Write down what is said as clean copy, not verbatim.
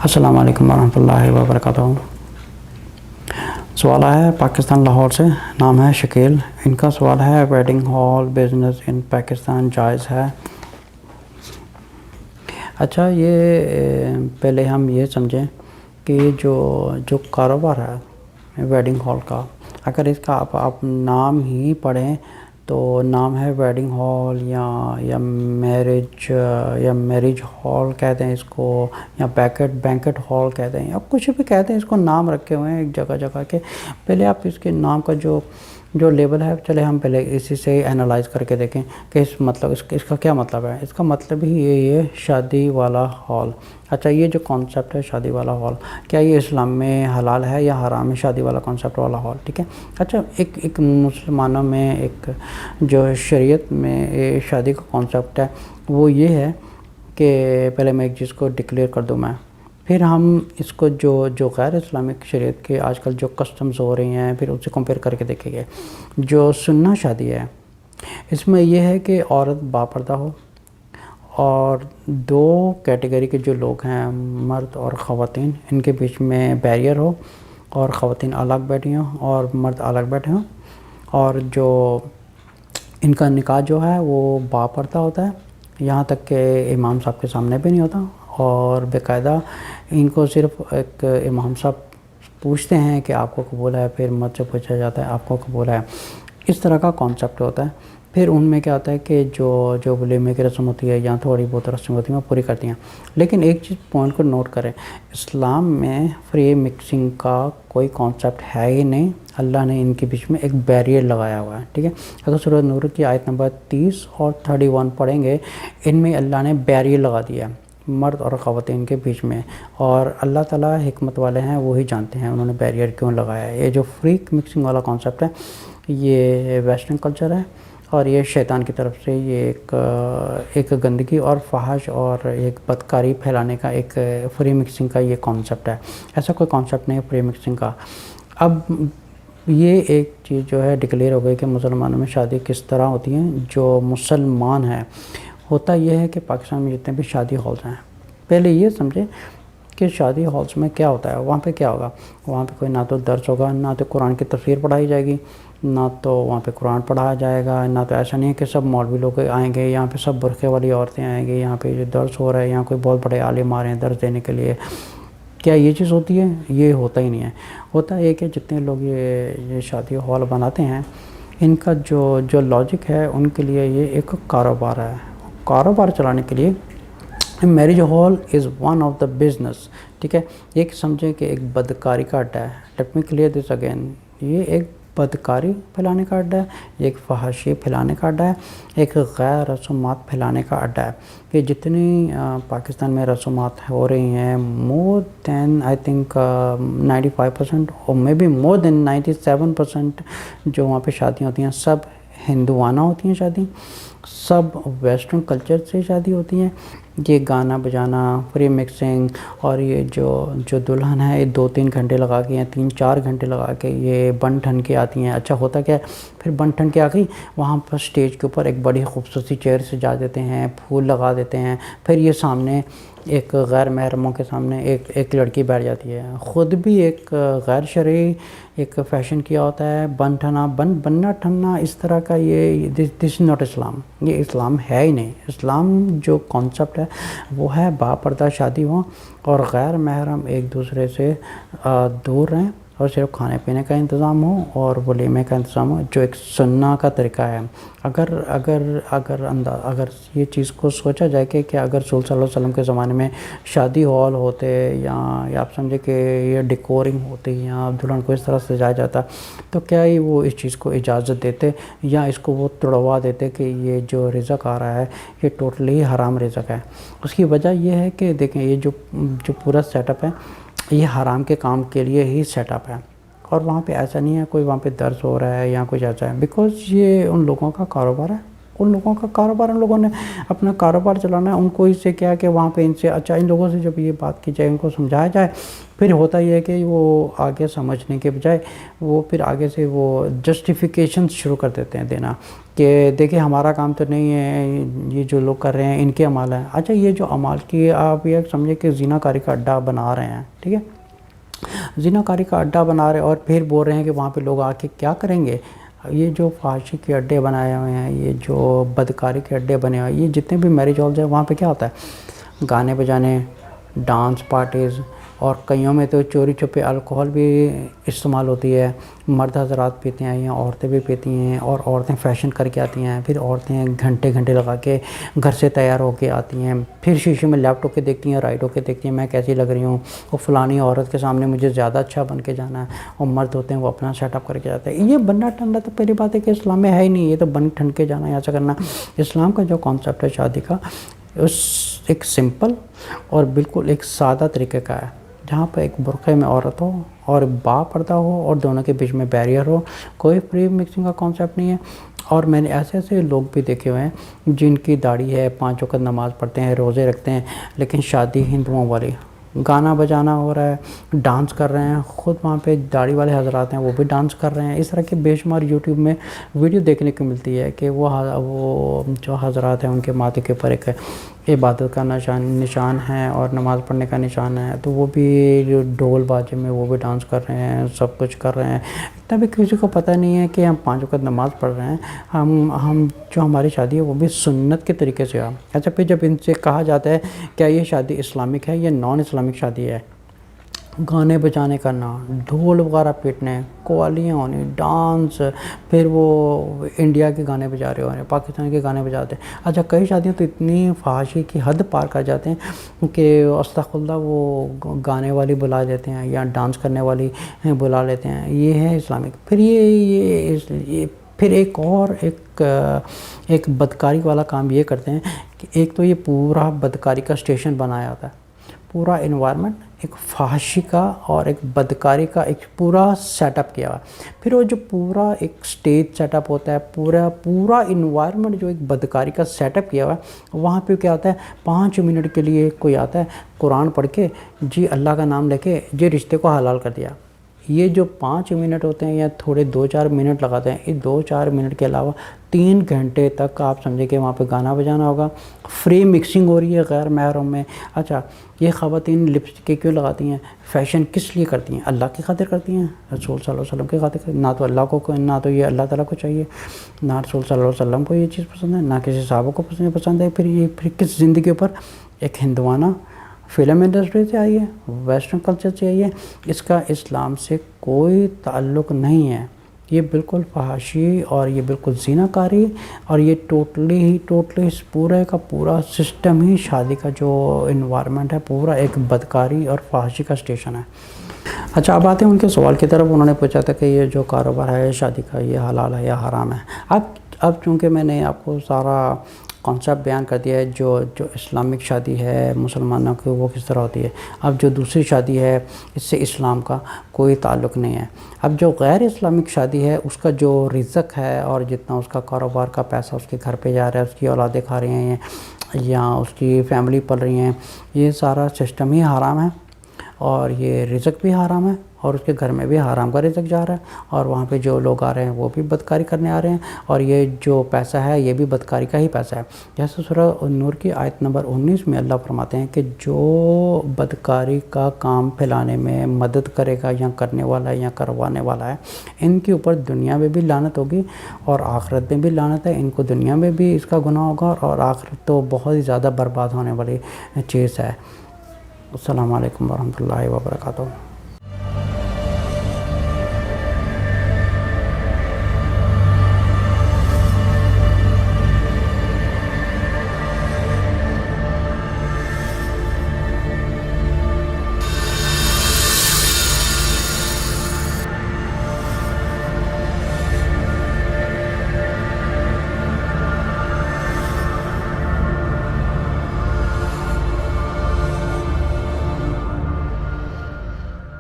السلام علیکم ورحمۃ اللہ وبرکاتہ۔ سوال آیا ہے پاکستان لاہور سے، نام ہے شکیل۔ ان کا سوال ہے ویڈنگ ہال بزنس ان پاکستان جائز ہے؟ اچھا، یہ پہلے ہم یہ سمجھیں کہ جو کاروبار ہے ویڈنگ ہال کا، اگر اس کا آپ نام ہی پڑھیں تو نام ہے ویڈنگ ہال یا میرج ہال کہتے ہیں اس کو، یا بینکٹ ہال کہتے ہیں، یا کچھ بھی کہتے ہیں، اس کو نام رکھے ہوئے ہیں ایک جگہ جگہ کے۔ پہلے آپ اس کے نام کا جو لیبل ہے، چلے ہم پہلے اسی سے اینالائز کر کے دیکھیں کہ اس کا کیا مطلب ہے۔ اس کا مطلب ہی یہی ہے، شادی والا ہال۔ اچھا، یہ جو کانسیپٹ ہے شادی والا ہال، کیا یہ اسلام میں حلال ہے یا حرام ہے؟ شادی والا کانسیپٹ والا ہال، ٹھیک ہے۔ اچھا، ایک مسلمانوں میں ایک جو شریعت میں شادی کا کانسیپٹ ہے وہ یہ ہے کہ پہلے میں ایک چیز کو ڈکلیئر کر دوں میں، پھر ہم اس کو جو غیر اسلامک شریعت کے آج کل جو کسٹمز ہو رہی ہیں پھر اسے کمپیئر کر کے دیکھیں گے۔ جو سنہ شادی ہے اس میں یہ ہے کہ عورت باپردہ ہو اور دو کیٹیگری کے جو لوگ ہیں، مرد اور خواتین، ان کے بیچ میں بیریئر ہو اور خواتین الگ بیٹھی ہوں اور مرد الگ بیٹھے ہوں، اور جو ان کا نکاح جو ہے وہ باپردہ ہوتا ہے، یہاں تک کہ امام صاحب کے سامنے بھی نہیں ہوتا، اور باقاعدہ ان کو صرف ایک امام صاحب پوچھتے ہیں کہ آپ کو قبول ہے، پھر مرد سے پوچھا جاتا ہے آپ کو قبول ہے۔ اس طرح کا کانسیپٹ ہوتا ہے۔ پھر ان میں کیا ہوتا ہے کہ جو ولیمے کی رسم ہوتی ہے یا تھوڑی بہت رسم ہوتی ہیں وہ پوری کرتی ہیں۔ لیکن ایک چیز پوائنٹ کو نوٹ کریں، اسلام میں فری مکسنگ کا کوئی کانسیپٹ ہے ہی نہیں۔ اللہ نے ان کے بیچ میں ایک بیریئر لگایا ہوا ہے، ٹھیک ہے۔ اگر سورۃ نور کی آیت نمبر 30 اور 31 پڑھیں گے، ان میں اللہ نے بیریئر لگا دیا ہے مرد اور خواتین کے بیچ میں، اور اللہ تعالیٰ حکمت والے ہیں، وہی جانتے ہیں انہوں نے بیریئر کیوں لگایا ہے۔ یہ جو فری مکسنگ والا کانسیپٹ ہے یہ ویسٹرن کلچر ہے، اور یہ شیطان کی طرف سے یہ ایک گندگی اور فحش اور ایک بدکاری پھیلانے کا ایک فری مکسنگ کا یہ کانسیپٹ ہے۔ ایسا کوئی کانسیپٹ نہیں ہے فری مکسنگ کا۔ اب یہ ایک چیز جو ہے ڈکلیئر ہو گئی کہ مسلمانوں میں شادی کس طرح ہوتی ہیں۔ جو مسلمان ہیں، ہوتا یہ ہے کہ پاکستان میں جتنے بھی شادی ہالز ہیں، پہلے یہ سمجھیں کہ شادی ہالز میں کیا ہوتا ہے، وہاں پہ کیا ہوگا۔ وہاں پہ کوئی نہ تو درس ہوگا، نہ تو قرآن کی تفسیر پڑھائی جائے گی، نہ تو وہاں پہ قرآن پڑھایا جائے گا، نہ تو ایسا نہیں ہے کہ سب مولوی لوگ آئیں گے، یہاں پہ سب برقعے والی عورتیں آئیں گی، یہاں پہ جو درس ہو رہا ہے یہاں کوئی بہت بڑے عالم آ رہے ہیں درس دینے کے لیے۔ کیا یہ چیز ہوتی ہے؟ یہ ہوتا ہی نہیں ہے۔ ہوتا ہے کہ جتنے لوگ یہ شادی ہال بناتے ہیں، ان کا جو لاجک ہے ان کے لیے یہ ایک کاروبار ہے۔ کاروبار چلانے کے لیے marriage hall is one of the business, ٹھیک ہے۔ یہ سمجھیں کہ ایک بدکاری کا اڈا ہے۔ Let me clear this again, یہ ایک بدکاری پھیلانے کا اڈا ہے، یہ ایک فحاشی پھیلانے کا اڈا ہے، ایک غیر رسومات پھیلانے کا اڈا ہے۔ کہ جتنی پاکستان میں رسومات ہو رہی ہیں، مور دین آئی تھنک 95% اور مے بی مور دین 97% جو وہاں پہ شادیاں ہوتی ہیں سب ہندوانہ ہوتی ہیں، شادی سب ویسٹرن کلچر سے شادی ہوتی ہیں۔ یہ گانا بجانا، فری مکسنگ، اور یہ جو دلہن ہے یہ 2-3 گھنٹے لگا کے یا 3-4 گھنٹے لگا کے یہ بن ٹھن کے آتی ہیں۔ اچھا، ہوتا کیا ہے پھر بن ٹھن کے آ گئی، وہاں پر سٹیج کے اوپر ایک بڑی خوبصورتی چیئر سجا دیتے ہیں، پھول لگا دیتے ہیں، پھر یہ سامنے ایک غیر محرموں کے سامنے ایک لڑکی بیٹھ جاتی ہے، خود بھی ایک غیر شرعی ایک فیشن کیا ہوتا ہے، بننا ٹھننا اس طرح کا۔ یہ دس از ناٹ اسلام، یہ اسلام ہے ہی نہیں۔ اسلام جو کانسیپٹ ہے وہ ہے باپردہ شادی ہو اور غیر محرم ایک دوسرے سے دور رہیں، اور صرف کھانے پینے کا انتظام ہو اور ولیمے کا انتظام ہو، جو ایک سنہ کا طریقہ ہے۔ اگر یہ چیز کو سوچا جائے کہ اگر رسول صلی اللہ علیہ وسلم کے زمانے میں شادی ہال ہوتے، یا آپ سمجھے کہ یہ ڈیکورنگ ہوتی یا دلہن کو اس طرح سجایا جاتا، تو کیا ہی وہ اس چیز کو اجازت دیتے، یا اس کو وہ توڑوا دیتے کہ یہ جو رزق آ رہا ہے یہ ٹوٹلی حرام رزق ہے۔ اس کی وجہ یہ ہے کہ دیکھیں یہ جو پورا سیٹ اپ ہے یہ حرام کے کام کے لیے ہی سیٹ اپ ہے، اور وہاں پہ ایسا نہیں ہے کوئی وہاں پہ درس ہو رہا ہے یا کچھ ایسا ہے، بیکاز یہ ان لوگوں کا کاروبار ہے۔ उन लोगों का कारोबार, उन लोगों ने अपना कारोबार चलाना है, उनको इससे क्या है कि वहाँ पे इनसे अच्छा इन लोगों से जब ये बात की जाए, इनको समझाया जाए, फिर होता ये है कि वो आगे समझने के बजाय वो फिर आगे से वो जस्टिफिकेशन शुरू कर देते हैं देना कि देखिए हमारा काम तो नहीं है, ये जो लोग कर रहे हैं इनके अमाल है। अच्छा, ये जो अमाल की आप ये समझे कि ज़िनाकारी का अड्डा बना रहे हैं, ठीक है, ज़िनाकारी का अड्डा बना रहे हैं और फिर बोल रहे हैं कि वहाँ पे लोग आके क्या करेंगे। ये जो फाशी के अड्डे बनाए हुए हैं, ये जो बदकारी के अड्डे बने हुए हैं, ये जितने भी मैरिज हॉल्स हैं वहाँ पे क्या होता है, गाने बजाने, डांस पार्टीज़, और कईयों में तो चोरी छुपे अल्कोहल भी इस्तेमाल होती है। मर्द हज़रात पीते हैं या औरतें भी पीती हैं, और औरतें फ़ैशन करके आती हैं, फिर औरतें घंटे घंटे लगा के घर से तैयार होके आती हैं, फिर शीशे में लेफ्ट होके देखती हैं, राइट होके देखती हैं मैं कैसी लग रही हूँ, और फ़लानी औरत के सामने मुझे ज़्यादा अच्छा बन के जाना है। और मर्द होते हैं वो अपना सेटअप करके जाते हैं। ये बनना ठंडा तो पहली बात है कि इस्लाम में है ही नहीं, ये तो बन ठंड के जाना है ऐसा करना। इस्लाम का जो कॉन्सेप्ट है शादी का, उस एक सिंपल और बिल्कुल एक सादा तरीके का है, जहाँ पर एक बुर्क़े में औरत हो और बापर्दा हो और दोनों के बीच में बैरियर हो, कोई फ्री मिक्सिंग का कॉन्सेप्ट नहीं है। और मैंने ऐसे ऐसे लोग भी देखे हुए हैं जिनकी दाढ़ी है, 5 वक़्त नमाज़ पढ़ते हैं, रोज़े रखते हैं, लेकिन शादी हिंदुओं वाली, गाना बजाना हो रहा है, डांस कर रहे हैं, ख़ुद वहाँ पे दाढ़ी वाले हज़रात हैं वो भी डांस कर रहे हैं। इस तरह के बेशुमार यूट्यूब में वीडियो देखने को मिलती है कि वो जो हज़रात हैं उनके माथे के ऊपर एक इबादत का निशान है और नमाज़ पढ़ने का निशान है, तो वो भी जो ढोल बाजे में वो भी डांस कर रहे हैं, सब कुछ कर रहे हैं। इतना भी किसी को पता नहीं है कि हम 5 वक़्त नमाज़ पढ़ रहे हैं, हम जो हमारी शादी है वो भी सुन्नत के तरीके से है। अच्छा, फिर जब इनसे कहा जाता है क्या ये शादी इस्लामिक है या नॉन इस्लामिक शादी है, गाने बजाने करना, ढोल वगैरह पीटने, कव्वालियाँ होनी, डांस, फिर वो इंडिया के गाने बजा रहे होने, पाकिस्तान के गाने बजाते हैं। अच्छा, कई शादियाँ तो इतनी फहाशी की हद पार कर जाते हैं कि अस्तग़फुरुल्लाह वो गाने वाली बुला देते हैं या डांस करने वाली बुला लेते हैं। ये है इस्लामिक। फिर ये फिर एक बदकारी वाला काम ये करते हैं कि एक तो ये पूरा बदकारी का स्टेशन बनाया जाता है, पूरा इन्वायरमेंट एक फहाशी का और एक बदकारी का एक पूरा सेटअप किया हुआ। फिर वो जो पूरा एक स्टेज सेटअप होता है, पूरा इन्वायरमेंट जो एक बदकारी का सेटअप किया हुआ है, वहाँ पे क्या होता है, 5 मिनट के लिए कोई आता है, कुरान पढ़ के जी अल्लाह का नाम लेके जी रिश्ते को हलाल कर दिया। ये जो 5 मिनट होते हैं या थोड़े 2-4 मिनट लगाते हैं, इस 2-4 मिनट के अलावा 3 घंटे तक आप समझे कि वहाँ पे गाना बजाना होगा, फ्री मिक्सिंग हो रही है गैर महरम में। अच्छा, ये ख़वातीन लिपस्टिक क्यों लगाती हैं, फ़ैशन किस लिए करती हैं, अल्लाह की खातिर करती हैं, रसूल सल्लल्लाहु अलैहि वसल्लम की खातिर। ना तो अल्लाह को, ना तो ये अल्लाह ताला को चाहिए, ना रसूल सल्लल्लाहु अलैहि वसल्लम को ये चीज़ पसंद है, ना किसी सहाबा को पसंद है। फिर किस ज़िंदगी पर एक हिंदुआना फ़िल्म इंडस्ट्री से आई है, वेस्टर्न कल्चर से आई है, इसका इस्लाम से कोई ताल्लुक़ नहीं है। ये बिल्कुल फहाशी और ये बिल्कुल ज़िनाकारी और ये टोटली इस पूरे का पूरा सिस्टम ही शादी का जो इन्वायरमेंट है पूरा एक बदकारी और फहाशी का स्टेशन है। अच्छा, अब आते हैं उनके सवाल की तरफ। उन्होंने पूछा था कि ये जो कारोबार है शादी का, ये हलाल है या हराम है। अब चूँकि मैंने आपको सारा कॉन्सेप्ट बयान कर दिया है, जो इस्लामिक शादी है मुसलमानों की वो किस तरह होती है। अब जो दूसरी शादी है इससे इस्लाम का कोई ताल्लुक़ नहीं है। अब जो गैर इस्लामिक शादी है उसका जो रिज़्क़ है और जितना उसका कारोबार का पैसा उसके घर पे जा रहा है, उसकी औलादें खा रही हैं या उसकी फैमिली पल रही हैं, ये सारा सिस्टम ही हराम है और ये रिज़्क़ भी हराम है और उसके घर में भी हराम का रिज़्क़ जा रहा है और वहाँ पे जो लोग आ रहे हैं वो भी बदकारी करने आ रहे हैं और ये जो पैसा है ये भी बदकारी का ही पैसा है। जैसे सूरह नूर की आयत नंबर 19 में अल्लाह फरमाते हैं कि जो बदकारी का काम फैलाने में मदद करेगा या करने वाला है या करवाने वाला है, इनके ऊपर दुनिया में भी लानत होगी और आखिरत में भी लानत है। इनको दुनिया में भी इसका गुनाह होगा और आखिरत तो बहुत ही ज़्यादा बर्बाद होने वाली चीज़ है। अस्सलामु अलैकुम वरहमतुल्लाहि वबरकातुहू।